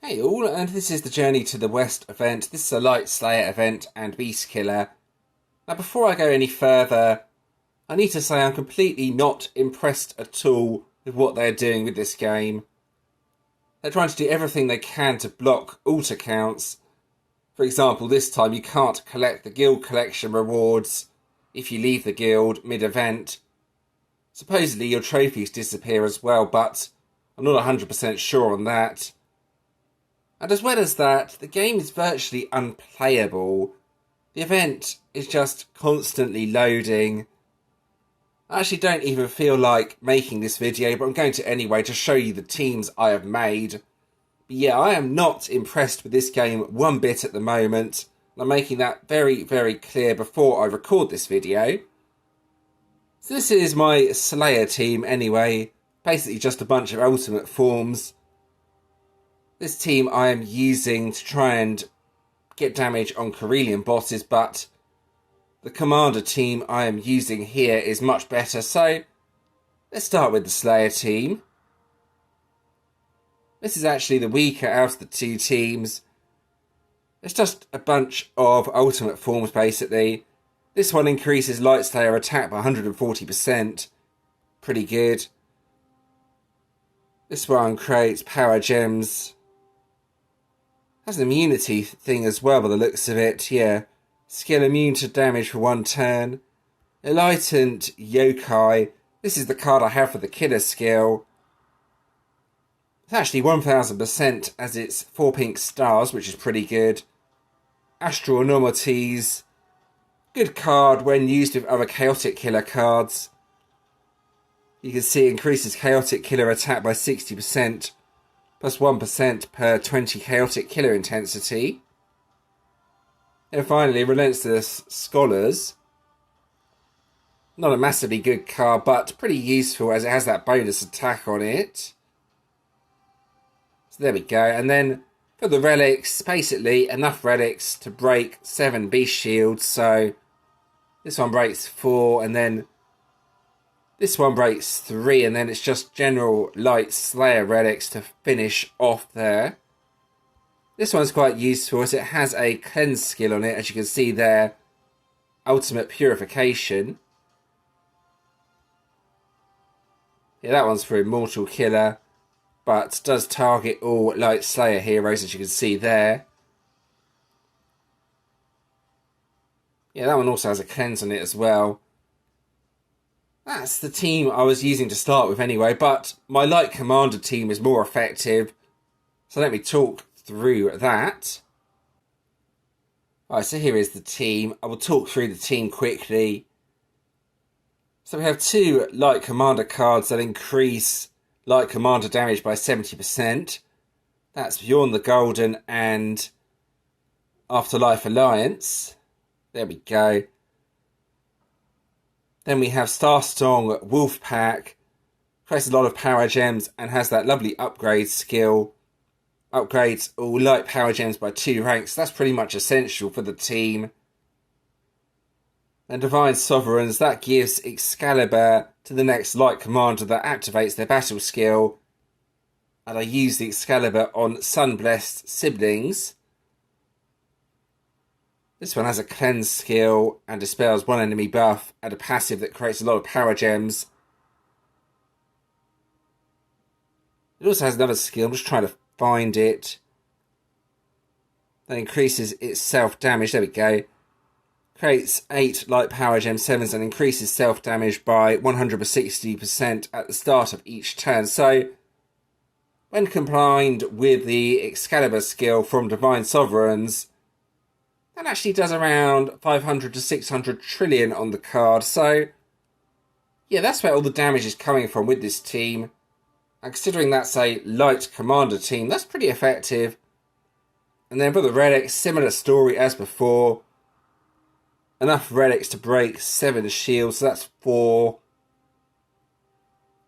Hey all, and this is the Journey to the West event. This is a Light Slayer event and Beast Killer. Now before I go any further, I need to say I'm completely not impressed at all with what they're doing with this game. They're trying to do everything they can to block alt accounts. For example, this time you can't collect the guild collection rewards if you leave the guild mid-event. Supposedly your trophies disappear as well, but I'm not 100% sure on that. And as well as that, the game is virtually unplayable. The event is just constantly loading. I actually don't even feel like making this video, but I'm going to anyway to show you the teams I have made. But yeah, I am not impressed with this game one bit at the moment. I'm making that very, very clear before I record this video. So this is my Slayer team anyway. Basically just a bunch of ultimate forms. This team I am using to try and get damage on Corellian bosses, but the commander team I am using here is much better. So let's start with the Slayer team. This is actually the weaker out of the two teams. It's just a bunch of ultimate forms basically. This one increases Light Slayer attack by 140%. Pretty good. This one creates power gems. Has an immunity thing as well by the looks of it, yeah. Skill immune to damage for one turn. Enlightened Yokai. This is the card I have for the killer skill. It's actually 1000% as it's 4 pink stars, which is pretty good. Astral Anomalies. Good card when used with other chaotic killer cards. You can see it increases chaotic killer attack by 60%. Plus 1% per 20 chaotic killer intensity. And finally, Relentless Scholars. Not a massively good card, but pretty useful as it has that bonus attack on it. So there we go. And then for the relics, basically enough relics to break 7 beast shields. So this one breaks 4, and then this one breaks 3, and then it's just general Light Slayer relics to finish off there. This one's quite useful as it has a cleanse skill on it, as you can see there. Ultimate Purification. Yeah, that one's for Immortal Killer, but does target all Light Slayer heroes, as you can see there. Yeah, that one also has a cleanse on it as well. That's the team I was using to start with anyway, but my Light Commander team is more effective. So let me talk through that. Alright, so here is the team. I will talk through the team quickly. So we have 2 Light Commander cards that increase Light Commander damage by 70%. That's Beyond the Golden and Afterlife Alliance. There we go. Then we have Starstrong Wolfpack. Creates a lot of power gems and has that lovely upgrade skill. Upgrades all light power gems by 2 ranks. That's pretty much essential for the team. And Divine Sovereigns, that gives Excalibur to the next light commander that activates their battle skill. And I use the Excalibur on Sunblessed siblings. This one has a cleanse skill and dispels 1 enemy buff and a passive that creates a lot of power gems. It also has another skill, I'm just trying to find it. That increases its self-damage, there we go. Creates 8 light power gem 7s and increases self-damage by 160% at the start of each turn. So, when combined with the Excalibur skill from Divine Sovereigns, that actually does around 500 to 600 trillion on the card. So, yeah, that's where all the damage is coming from with this team. And considering that's a light commander team, that's pretty effective. And then for the relics, similar story as before. Enough relics to break 7 shields, so that's 4.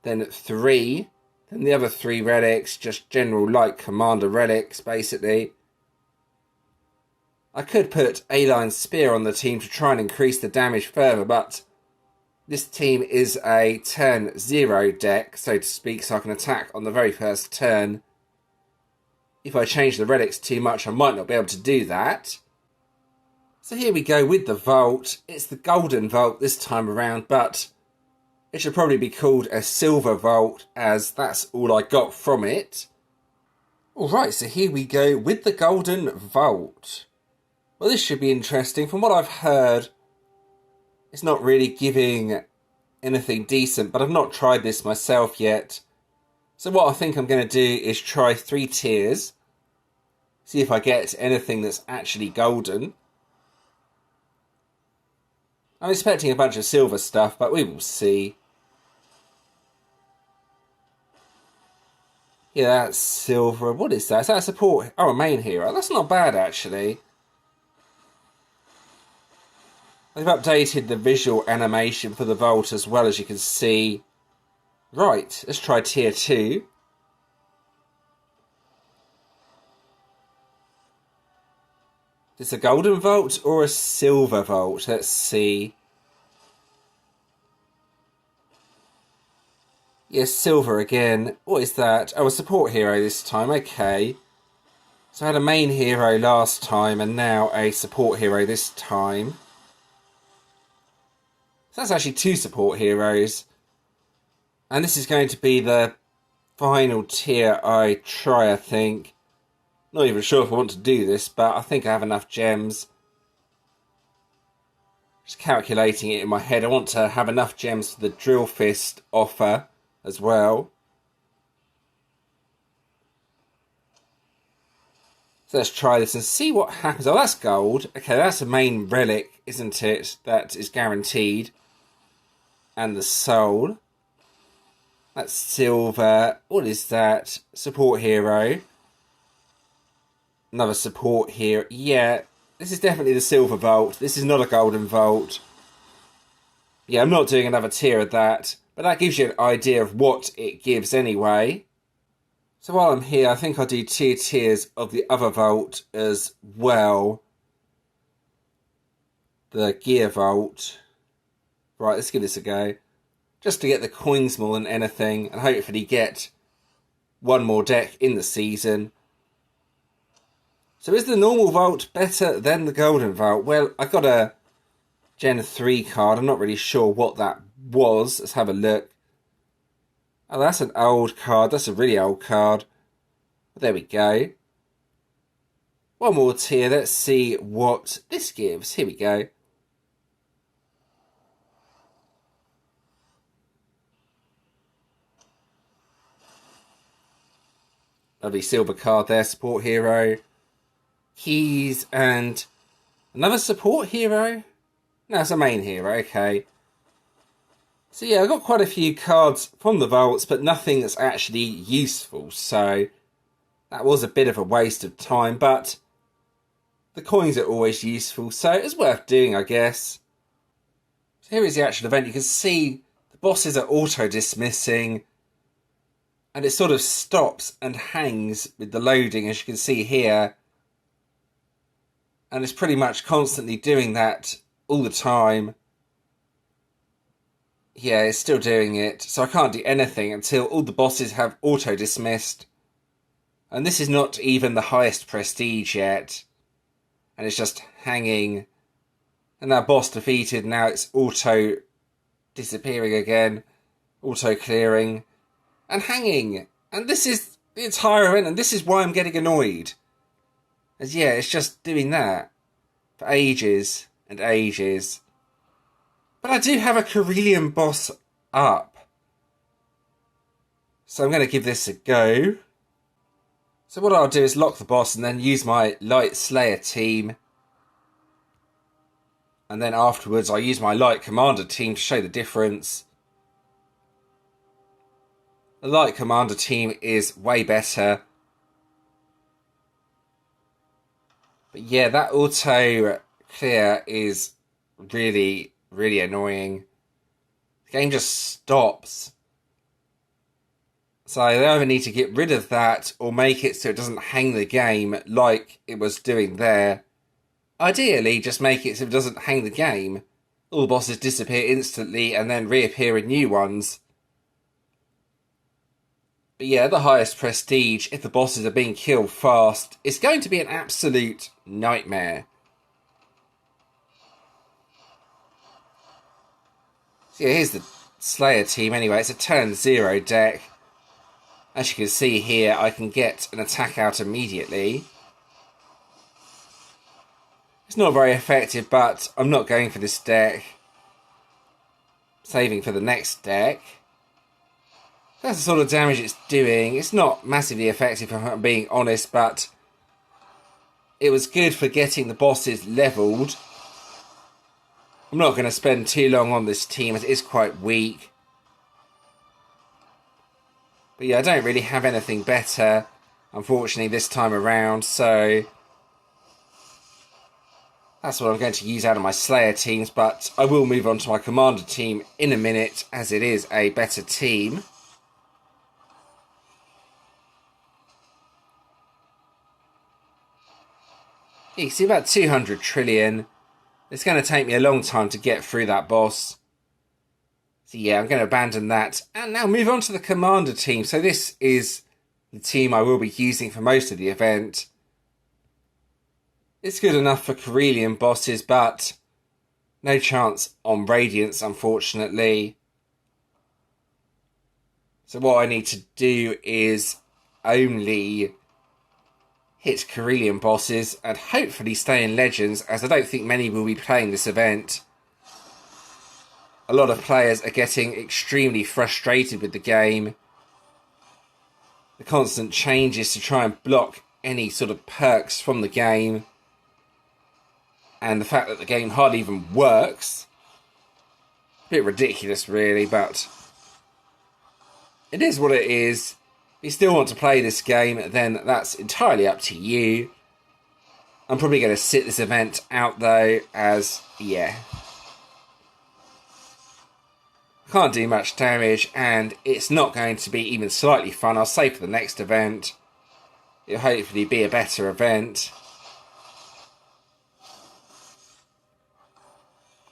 Then 3. Then the other 3 relics, just general light commander relics, basically. I could put A-Line Spear on the team to try and increase the damage further, but this team is a turn 0 deck, so to speak, so I can attack on the very first turn. if I change the relics too much, I might not be able to do that. So here we go with the vault. It's the golden vault this time around, but it should probably be called a silver vault, as that's all I got from it. Alright, so here we go with the golden vault. Well, this should be interesting. From what I've heard, it's not really giving anything decent, but I've not tried this myself yet. So what I think I'm going to do is try 3 tiers. See if I get anything that's actually golden. I'm expecting a bunch of silver stuff, but we will see. Yeah, that's silver. What is that? Is that a support? Oh, a main hero. That's not bad, actually. They've updated the visual animation for the vault as well, as you can see. Right, let's try tier 2. Is this a golden vault or a silver vault? Let's see. Yes, silver again. What is that? Oh, a support hero this time. Okay. So I had a main hero last time and now a support hero this time. So that's actually 2 support heroes. And this is going to be the final tier I try, I think. Not even sure if I want to do this, but I think I have enough gems. Just calculating it in my head. I want to have enough gems for the Drill Fist offer as well. So let's try this and see what happens. Oh, that's gold. Okay, that's a main relic, isn't it? That is guaranteed. And the soul. That's silver. What is that? Support hero. Another support here. Yeah, this is definitely the silver vault. This is not a golden vault. Yeah, I'm not doing another tier of that. But that gives you an idea of what it gives anyway. So while I'm here, I think I'll do 2 tiers of the other vault as well. The gear vault. Right, let's give this a go. Just to get the coins more than anything. And hopefully get one more deck in the season. So is the normal vault better than the golden vault? Well, I got a Gen 3 card. I'm not really sure what that was. Let's have a look. Oh, that's an old card. That's a really old card. But there we go. One more tier. Let's see what this gives. Here we go. Lovely silver card there. Support hero. Keys and another support hero? No, it's a main hero. Okay. So yeah, I got quite a few cards from the vaults, but nothing that's actually useful. So that was a bit of a waste of time, but the coins are always useful, so it's worth doing, I guess. So here is the actual event. You can see the bosses are auto-dismissing, and it sort of stops and hangs with the loading, as you can see here. And it's pretty much constantly doing that all the time. Yeah, it's still doing it. So I can't do anything until all the bosses have auto-dismissed. And this is not even the highest prestige yet. And it's just hanging. And that boss defeated, now it's auto-disappearing again. Auto-clearing. And hanging. And this is the entire event, and this is why I'm getting annoyed. As yeah, it's just doing that for ages and ages. But I do have a Carillion boss up. So I'm going to give this a go. So what I'll do is lock the boss and then use my Light Slayer team. And then afterwards I'll use my Light Commander team to show the difference. The Light Commander team is way better. But yeah, that auto clear is really annoying. The game just stops. So they either need to get rid of that or make it so it doesn't hang the game like it was doing there. Ideally, just make it so it doesn't hang the game. All the bosses disappear instantly and then reappear in new ones. But yeah, the highest prestige, if the bosses are being killed fast, is going to be an absolute nightmare. So yeah, here's the Slayer team anyway. It's a turn 0 deck. As you can see here, I can get an attack out immediately. It's not very effective, but I'm not going for this deck. Saving for the next deck. That's the sort of damage it's doing. It's not massively effective, if I'm being honest, but it was good for getting the bosses leveled. I'm not going to spend too long on this team, as it is quite weak. But yeah, I don't really have anything better, unfortunately, this time around, so that's what I'm going to use out of my Slayer teams, but I will move on to my Commander team in a minute, as it is a better team. You can see about 200 trillion. It's going to take me a long time to get through that boss. So yeah, I'm going to abandon that. And now move on to the Commander team. So this is the team I will be using for most of the event. It's good enough for Carillion bosses, but no chance on Radiance, unfortunately. So what I need to do is only hit Carillion bosses and hopefully stay in Legends, as I don't think many will be playing this event. A lot of players are getting extremely frustrated with the game. The constant changes to try and block any sort of perks from the game. And the fact that the game hardly even works. A bit ridiculous, really, but it is what it is. If you still want to play this game, then that's entirely up to you. I'm probably going to sit this event out, though, as, yeah, can't do much damage, and it's not going to be even slightly fun. I'll save for the next event. It'll hopefully be a better event.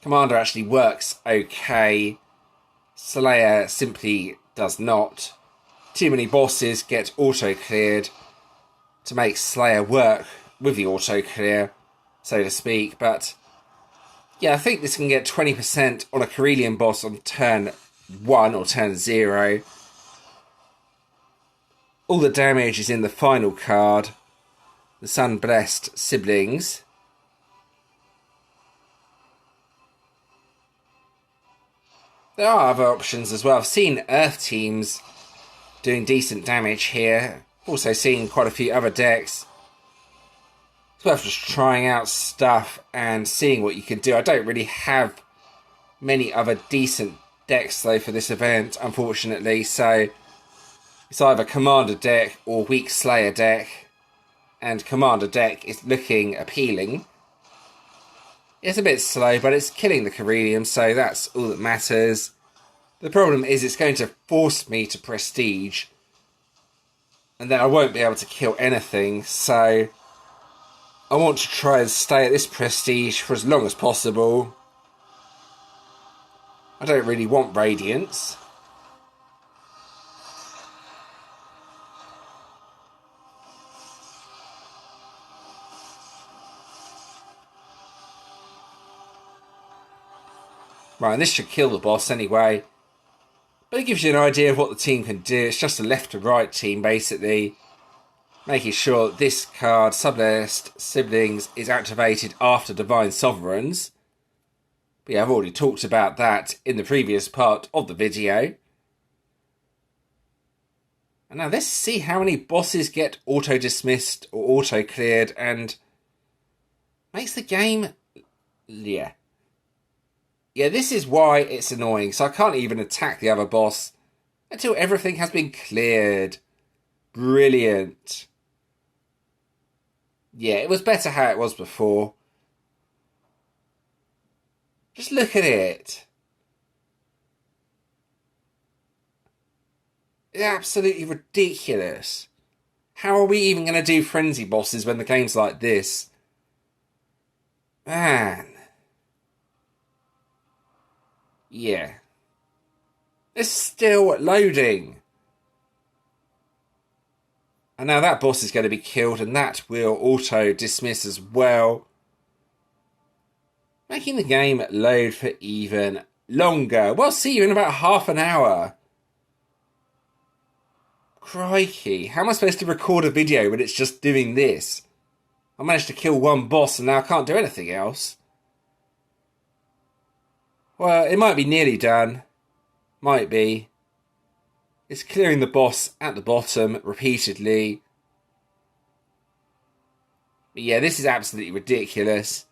Commander actually works okay. Slayer simply does not. Too many bosses get auto-cleared to make Slayer work with the auto-clear, so to speak, but yeah, I think this can get 20% on a Carillion boss on turn 1 or turn 0. All the damage is in the final card, the Sun-Blessed Siblings. There are other options as well. I've seen Earth teams doing decent damage here. Also seen quite a few other decks. It's worth just trying out stuff and seeing what you can do. I don't really have many other decent decks, though, for this event, unfortunately. So it's either Commander deck or weak Slayer deck. And Commander deck is looking appealing. It's a bit slow, but it's killing the Carillion, so that's all that matters. The problem is it's going to force me to Prestige. And then I won't be able to kill anything, so I want to try and stay at this Prestige for as long as possible. I don't really want Radiance. Right, and this should kill the boss anyway. But it gives you an idea of what the team can do. It's just a left to right team, basically. Making sure that this card, Sun-Blessed Siblings, is activated after Divine Sovereigns. But yeah, I've already talked about that in the previous part of the video. And now let's see how many bosses get auto-dismissed or auto-cleared, and makes the game... yeah. Yeah, this is why it's annoying. So I can't even attack the other boss until everything has been cleared. Brilliant. Yeah, it was better how it was before. Just look at it. It's absolutely ridiculous. How are we even going to do frenzy bosses when the game's like this? Man. Yeah. It's still loading. And now that boss is going to be killed, and that will auto-dismiss as well, making the game load for even longer. We'll see you in about half an hour. Crikey, how am I supposed to record a video when it's just doing this? I managed to kill one boss and now I can't do anything else. Well, it might be nearly done. Might be. It's clearing the boss at the bottom repeatedly. But yeah, this is absolutely ridiculous.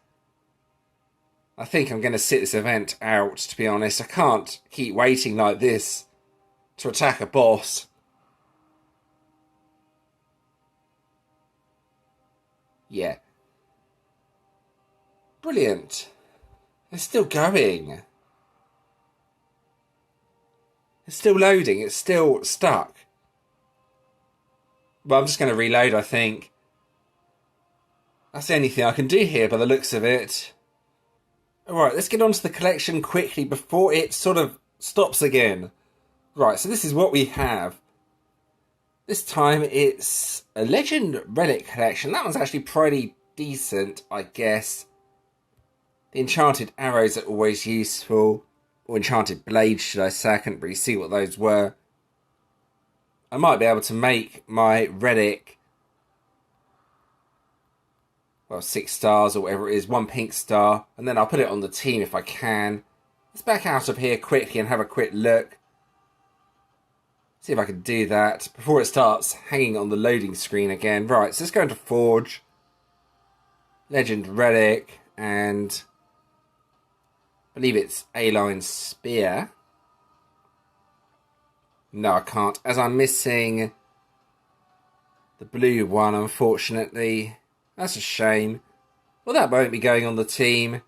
I think I'm going to sit this event out, to be honest. I can't keep waiting like this to attack a boss. Yeah. Brilliant. It's still going. It's still loading. It's still stuck. Well, I'm just going to reload, I think. That's the only thing I can do here by the looks of it. Alright, let's get on to the collection quickly before it sort of stops again. Right, so this is what we have. This time it's a Legend Relic collection. That one's actually pretty decent, I guess. The enchanted arrows are always useful. Or enchanted blades, should I say. I couldn't really see what those were. I might be able to make my relic, well, 6 stars or whatever it is, 1 pink star, and then I'll put it on the team if I can. Let's back out of here quickly and have a quick look. See if I can do that before it starts hanging on the loading screen again. Right, so let's go into Forge, Legend Relic, and I believe it's A-line Spear. No, I can't, as I'm missing the blue one, unfortunately. That's a shame. Well, that won't be going on the team.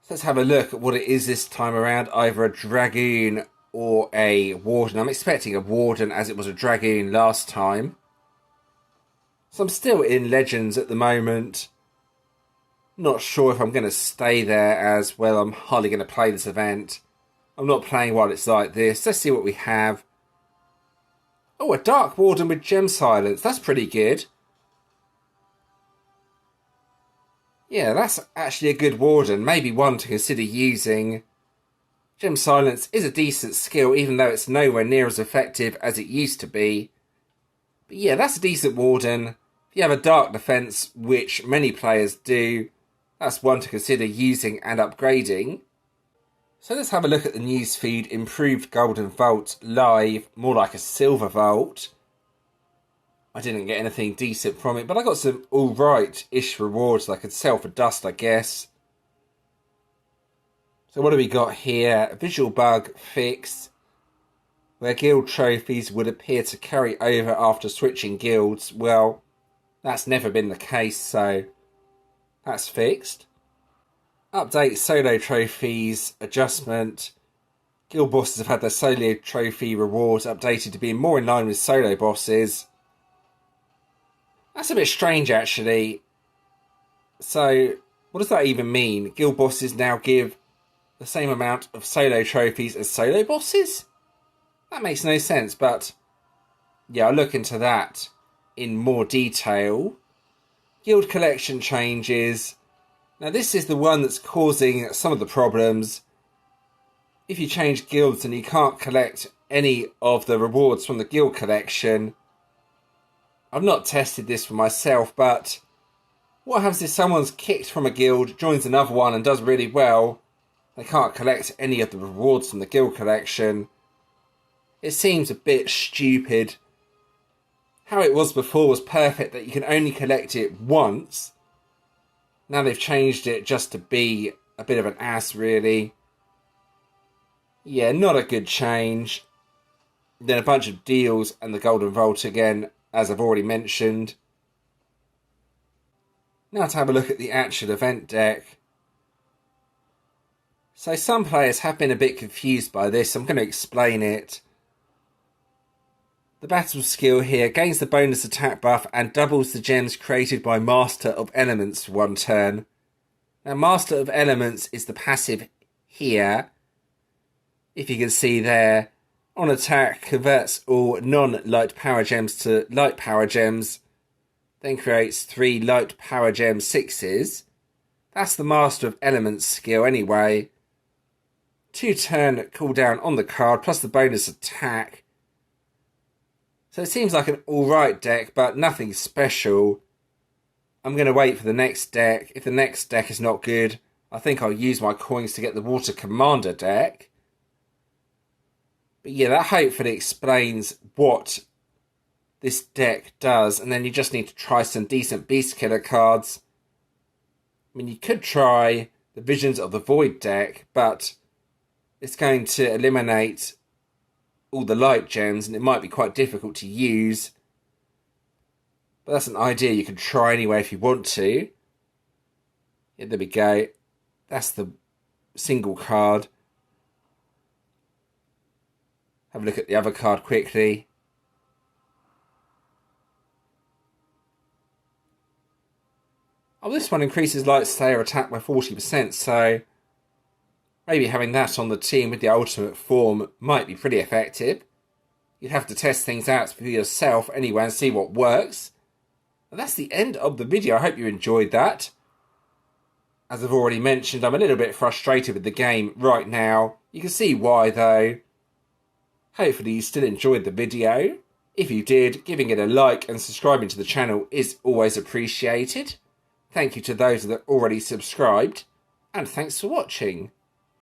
So let's have a look at what it is this time around. Either a Dragoon or a Warden. I'm expecting a Warden as it was a Dragoon last time. So I'm still in Legends at the moment. Not sure if I'm going to stay there as, well, I'm hardly going to play this event. I'm not playing while it's like this. Let's see what we have. Oh, a Dark Warden with Gem Silence. That's pretty good. Yeah, that's actually a good Warden. Maybe one to consider using. Gem Silence is a decent skill, even though it's nowhere near as effective as it used to be. But yeah, that's a decent Warden. If you have a Dark Defense, which many players do, that's one to consider using and upgrading. So let's have a look at the newsfeed. Improved Golden Vault live, more like a Silver Vault. I didn't get anything decent from it, but I got some alright-ish rewards that I could sell for dust, I guess. So what do we got here? A visual bug fix, where guild trophies would appear to carry over after switching guilds. Well, that's never been the case, so that's fixed. Update solo trophies adjustment. Guild bosses have had their solo trophy rewards updated to be more in line with solo bosses. That's a bit strange, actually. So, what does that even mean? Guild bosses now give the same amount of solo trophies as solo bosses? That makes no sense, but yeah, I'll look into that in more detail. Guild collection changes. Now, this is the one that's causing some of the problems. If you change guilds and you can't collect any of the rewards from the guild collection, I've not tested this for myself, but what happens if someone's kicked from a guild, joins another one and does really well? They can't collect any of the rewards from the guild collection. It seems a bit stupid. How it was before was perfect, that you can only collect it once. Now they've changed it just to be a bit of an ass, really. Yeah, not a good change. Then a bunch of deals and the Golden Vault again, as I've already mentioned. Now to have a look at the actual event deck. So some players have been a bit confused by this. I'm going to explain it. The battle skill here gains the bonus attack buff and doubles the gems created by Master of Elements for 1 turn. Now, Master of Elements is the passive here. If you can see there. On attack, converts all non-light power gems to light power gems, then creates 3 light power gem 6s. That's the Master of Elements skill anyway. 2-turn cooldown on the card, plus the bonus attack. So it seems like an alright deck, but nothing special. I'm going to wait for the next deck. If the next deck is not good, I think I'll use my coins to get the Water Commander deck. But yeah, that hopefully explains what this deck does. And then you just need to try some decent Beast Killer cards. I mean, you could try the Visions of the Void deck, but it's going to eliminate all the light gems, and it might be quite difficult to use. But that's an idea you can try anyway if you want to. Yeah, there we go. That's the single card. Have a look at the other card quickly. Oh, this one increases Light Slayer attack by 40%, so maybe having that on the team with the ultimate form might be pretty effective. You'd have to test things out for yourself anyway and see what works. And that's the end of the video. I hope you enjoyed that. As I've already mentioned, I'm a little bit frustrated with the game right now. You can see why though. Hopefully you still enjoyed the video. If you did, giving it a like and subscribing to the channel is always appreciated. Thank you to those that already subscribed, and thanks for watching.